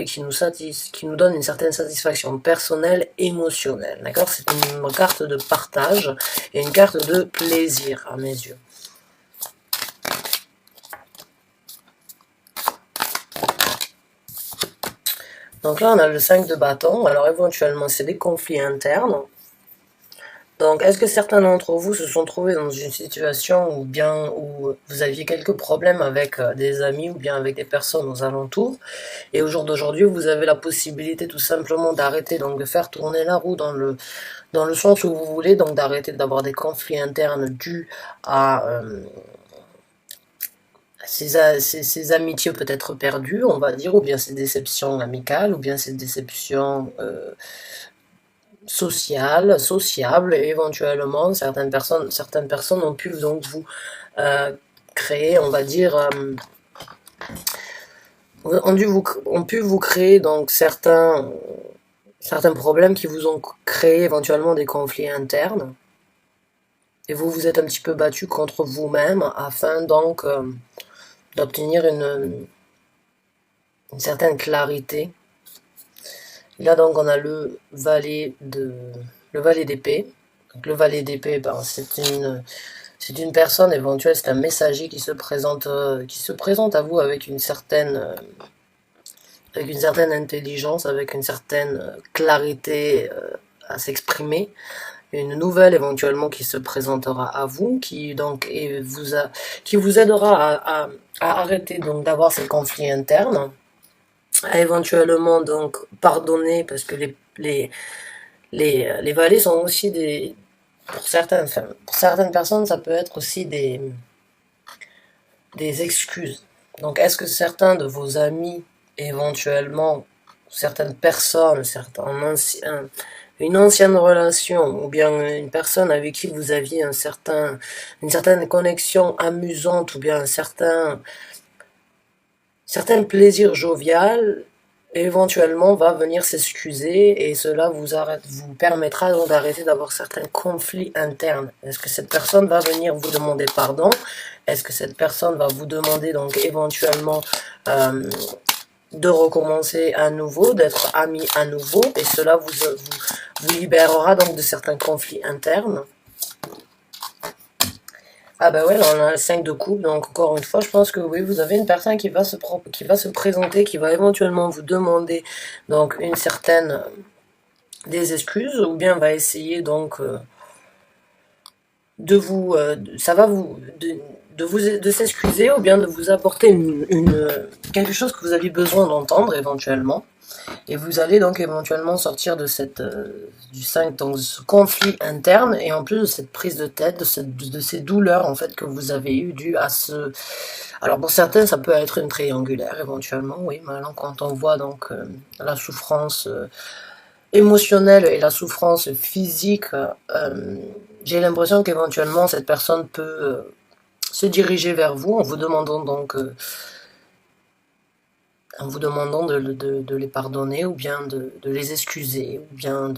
qui nous donne une certaine satisfaction personnelle, émotionnelle. D'accord? C'est une carte de partage et une carte de plaisir à mes yeux. Donc là, on a le 5 de bâton. Alors éventuellement, c'est des conflits internes. Donc, est-ce que certains d'entre vous se sont trouvés dans une situation où vous aviez quelques problèmes avec des amis ou bien avec des personnes aux alentours, et au jour d'aujourd'hui, vous avez la possibilité tout simplement d'arrêter, donc de faire tourner la roue dans le sens où vous voulez, donc d'arrêter d'avoir des conflits internes dus à ces amitiés peut-être perdues, on va dire, ou bien ces déceptions amicales, ou bien ces déceptions sociables, et éventuellement certaines personnes ont pu donc vous créer, on va dire, ont pu vous créer donc certains problèmes qui vous ont créé éventuellement des conflits internes, et vous vous êtes un petit peu battu contre vous-même afin donc d'obtenir une certaine clarité. Et là donc on a le valet d'épée. Donc le valet d'épée, ben, c'est une personne éventuelle, c'est un messager qui se présente à vous avec une certaine intelligence, avec une certaine clarité à s'exprimer. Une nouvelle éventuellement qui se présentera à vous, qui vous aidera à arrêter donc d'avoir ces conflits internes, à éventuellement donc pardonner, parce que les valets sont aussi pour certaines personnes, ça peut être aussi des excuses. Donc est-ce que certains de vos amis, éventuellement, certaines personnes, une ancienne relation, ou bien une personne avec qui vous aviez une certaine connexion amusante, ou bien un certain plaisir jovial, éventuellement va venir s'excuser, et cela vous permettra donc d'arrêter d'avoir certains conflits internes. Est-ce que cette personne va venir vous demander pardon? Est-ce que cette personne va vous demander donc éventuellement de recommencer à nouveau, d'être amis à nouveau, et cela vous libérera donc de certains conflits internes? Ah bah ouais, là on a le 5 de coupe, donc encore une fois, je pense que oui, vous avez une personne qui va se présenter, qui va éventuellement vous demander donc une certaine des excuses, ou bien va essayer donc de vous de s'excuser, ou bien de vous apporter quelque chose que vous aviez besoin d'entendre éventuellement. Et vous allez donc éventuellement sortir de du 5, donc de ce conflit interne, et en plus de cette prise de tête, de ces douleurs en fait que vous avez eues dues à ce... Alors pour certains, ça peut être une triangulaire éventuellement, oui, maintenant quand on voit donc la souffrance émotionnelle et la souffrance physique, j'ai l'impression qu'éventuellement cette personne peut se diriger vers vous en vous demandant donc... de les pardonner, ou bien de les excuser, ou bien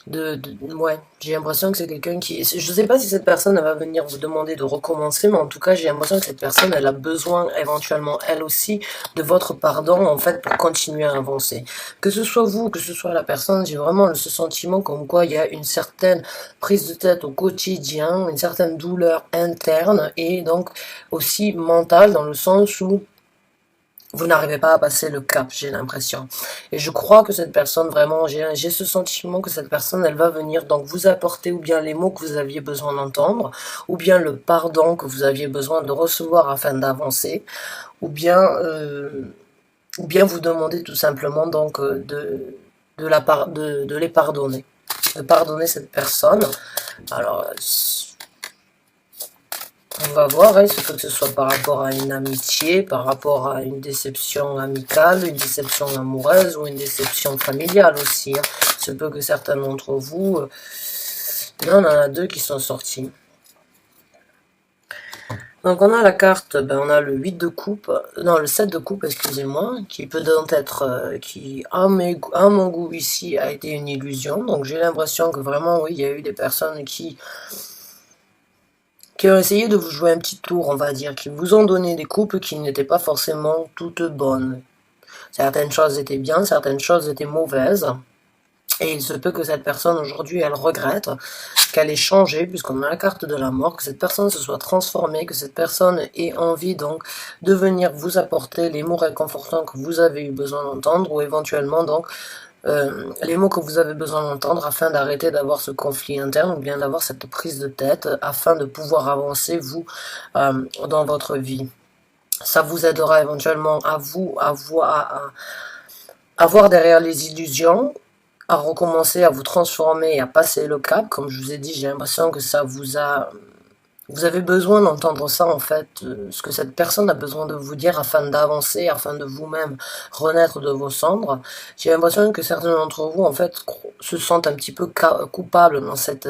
ouais, j'ai l'impression que c'est quelqu'un qui... Je sais pas si cette personne elle va venir vous demander de recommencer, mais en tout cas, j'ai l'impression que cette personne, elle a besoin, éventuellement, elle aussi, de votre pardon, en fait, pour continuer à avancer. Que ce soit vous, que ce soit la personne, j'ai vraiment ce sentiment comme quoi il y a une certaine prise de tête au quotidien, une certaine douleur interne, et donc aussi mentale, dans le sens où vous n'arrivez pas à passer le cap, j'ai l'impression. Et je crois que cette personne, vraiment, j'ai ce sentiment que cette personne, elle va venir donc vous apporter ou bien les mots que vous aviez besoin d'entendre, ou bien le pardon que vous aviez besoin de recevoir afin d'avancer, ou bien vous demander tout simplement donc de les pardonner, de pardonner cette personne. Alors, on va voir, hein, il faut que ce soit par rapport à une amitié, par rapport à une déception amicale, une déception amoureuse ou une déception familiale aussi. Hein. Il se peut que certains d'entre vous... là, on en a deux qui sont sortis. Donc on a la carte, on a le 8 de coupe, non le 7 de coupe, excusez-moi, qui peut donc être, qui à mon goût ici a été une illusion. Donc j'ai l'impression que vraiment, oui, il y a eu des personnes qui qui ont essayé de vous jouer un petit tour, on va dire, qui vous ont donné des coupes qui n'étaient pas forcément toutes bonnes. Certaines choses étaient bien, certaines choses étaient mauvaises. Et il se peut que cette personne aujourd'hui, elle regrette qu'elle ait changé, puisqu'on a la carte de la mort, que cette personne se soit transformée, que cette personne ait envie donc de venir vous apporter les mots réconfortants que vous avez eu besoin d'entendre, ou éventuellement donc les mots que vous avez besoin d'entendre afin d'arrêter d'avoir ce conflit interne, ou bien d'avoir cette prise de tête, afin de pouvoir avancer, vous, dans votre vie. Ça vous aidera éventuellement à vous, à avoir derrière les illusions, à recommencer à vous transformer et à passer le cap. Comme je vous ai dit, j'ai l'impression que ça vous a... Vous avez besoin d'entendre ça, en fait, ce que cette personne a besoin de vous dire afin d'avancer, afin de vous-même renaître de vos cendres. J'ai l'impression que certains d'entre vous, en fait, se sentent un petit peu coupables dans cette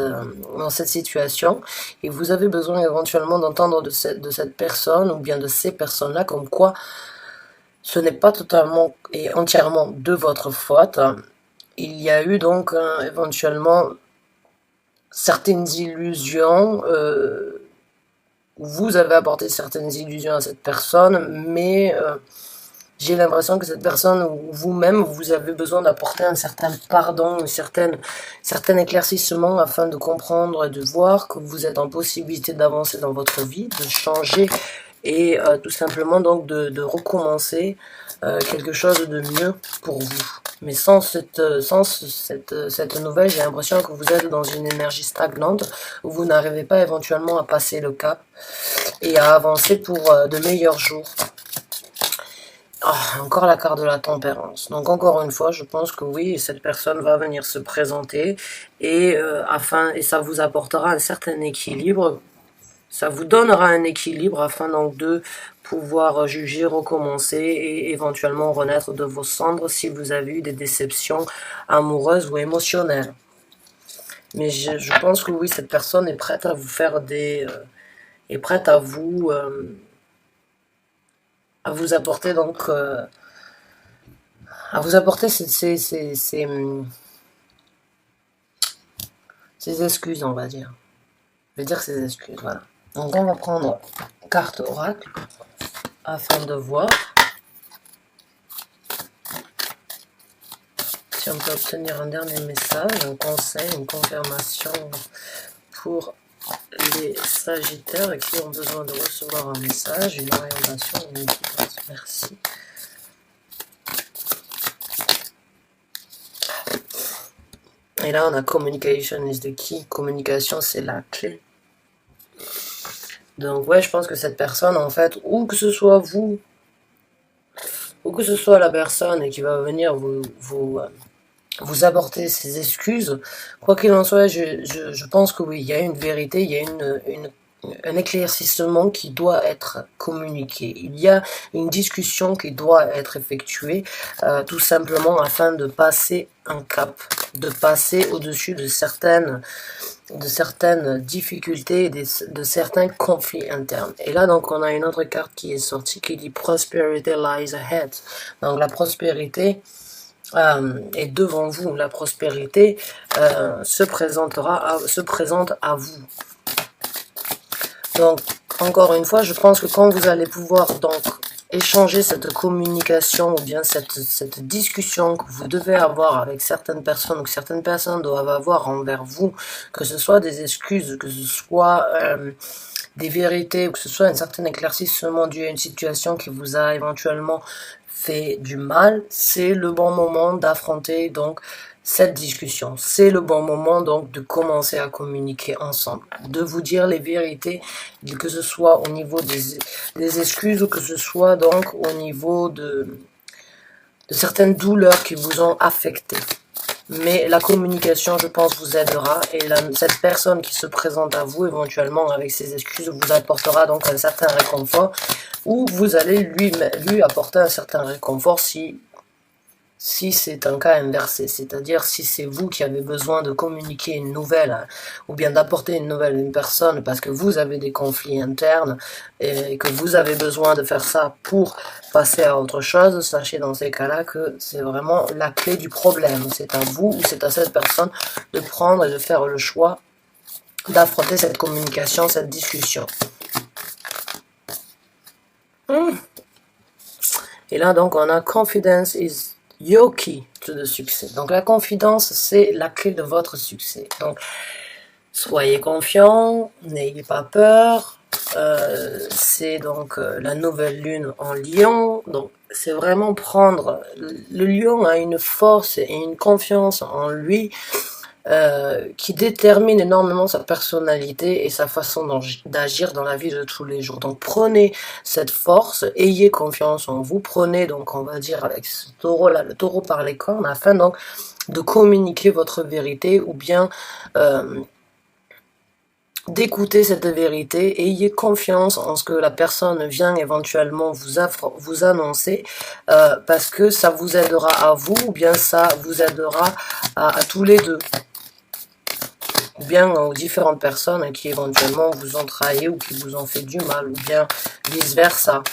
situation, et vous avez besoin éventuellement d'entendre de cette personne, ou bien de ces personnes-là, comme quoi ce n'est pas totalement et entièrement de votre faute. Il y a eu donc éventuellement certaines illusions, vous avez apporté certaines illusions à cette personne, mais j'ai l'impression que cette personne ou vous-même, vous avez besoin d'apporter un certain pardon, un certain éclaircissement afin de comprendre et de voir que vous êtes en possibilité d'avancer dans votre vie, de changer et tout simplement donc de recommencer quelque chose de mieux pour vous. Mais sans cette nouvelle, j'ai l'impression que vous êtes dans une énergie stagnante, où vous n'arrivez pas éventuellement à passer le cap et à avancer pour de meilleurs jours. Encore la carte de la tempérance. Donc encore une fois, je pense que oui, cette personne va venir se présenter et ça vous apportera un certain équilibre. Ça vous donnera un équilibre afin donc de pouvoir juger, recommencer et éventuellement renaître de vos cendres si vous avez eu des déceptions amoureuses ou émotionnelles. Mais je pense que oui, cette personne est prête à vous faire est prête à vous apporter donc ces excuses, on va dire. Je vais dire ces excuses, voilà. Donc on va prendre carte oracle afin de voir si on peut obtenir un dernier message, un conseil, une confirmation pour les Sagittaires qui ont besoin de recevoir un message, une orientation, une guidance. Merci. Et là, on a communication is the key. Communication, c'est la clé. Donc, ouais, je pense que cette personne, en fait, ou que ce soit vous, ou que ce soit la personne qui va venir vous apporter ses excuses, quoi qu'il en soit, je pense que oui, il y a une vérité, il y a un éclaircissement qui doit être communiqué. Il y a une discussion qui doit être effectuée, tout simplement afin de passer un cap, de passer au-dessus de certaines difficultés, de certains conflits internes. Et là, donc, on a une autre carte qui est sortie qui dit Prosperity lies ahead. Donc, la prospérité est devant vous. La prospérité se présente à vous. Donc, encore une fois, je pense que quand vous allez pouvoir donc échanger cette communication ou bien cette discussion que vous devez avoir avec certaines personnes ou que certaines personnes doivent avoir envers vous, que ce soit des excuses, que ce soit des vérités ou que ce soit un certain éclaircissement dû à une situation qui vous a éventuellement fait du mal, c'est le bon moment d'affronter donc cette discussion. C'est le bon moment donc de commencer à communiquer ensemble, de vous dire les vérités, que ce soit au niveau des excuses ou que ce soit donc au niveau de certaines douleurs qui vous ont affecté. Mais la communication, je pense, vous aidera et cette personne qui se présente à vous éventuellement avec ses excuses vous apportera donc un certain réconfort ou vous allez lui apporter un certain réconfort si c'est un cas inversé, c'est-à-dire si c'est vous qui avez besoin de communiquer une nouvelle ou bien d'apporter une nouvelle à une personne parce que vous avez des conflits internes et que vous avez besoin de faire ça pour passer à autre chose, sachez dans ces cas-là que c'est vraiment la clé du problème. C'est à vous ou c'est à cette personne de prendre et de faire le choix d'affronter cette communication, cette discussion. Et là, donc, on a confidence is your key to the succès. Donc, la confidence, c'est la clé de votre succès. Donc, soyez confiants, n'ayez pas peur. C'est donc la nouvelle lune en Lion. Donc, c'est vraiment prendre... Le Lion a une force et une confiance en lui qui détermine énormément sa personnalité et sa façon d'agir dans la vie de tous les jours. Donc prenez cette force, ayez confiance en vous, prenez donc on va dire avec ce taureau là, le taureau par les cornes, afin donc de communiquer votre vérité ou bien d'écouter cette vérité, ayez confiance en ce que la personne vient éventuellement vous annoncer, parce que ça vous aidera à vous, ou bien ça vous aidera à tous les deux, ou bien aux différentes personnes qui éventuellement vous ont trahi ou qui vous ont fait du mal, ou bien vice versa.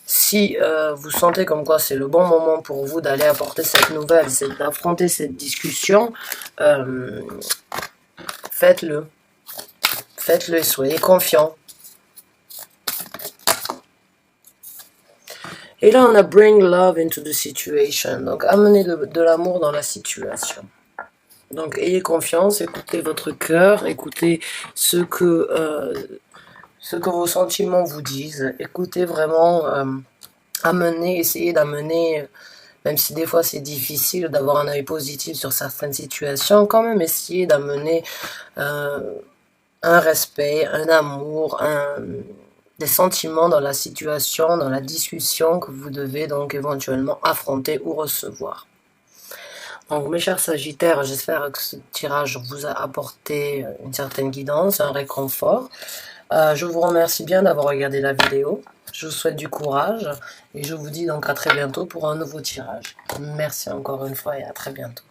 Si vous sentez comme quoi c'est le bon moment pour vous d'aller apporter cette nouvelle, d'affronter cette discussion, faites-le. Faites-le et soyez confiants. Et là, on a bring love into the situation. Donc, amener de l'amour dans la situation. Donc, ayez confiance, écoutez votre cœur, écoutez ce que vos sentiments vous disent. Écoutez vraiment, essayez d'amener, même si des fois c'est difficile d'avoir un œil positif sur certaines situations, quand même essayez d'amener un respect, un amour, des sentiments dans la situation, dans la discussion que vous devez donc éventuellement affronter ou recevoir. Donc mes chers Sagittaires, j'espère que ce tirage vous a apporté une certaine guidance, un réconfort. Je vous remercie bien d'avoir regardé la vidéo. Je vous souhaite du courage et je vous dis donc à très bientôt pour un nouveau tirage. Merci encore une fois et à très bientôt.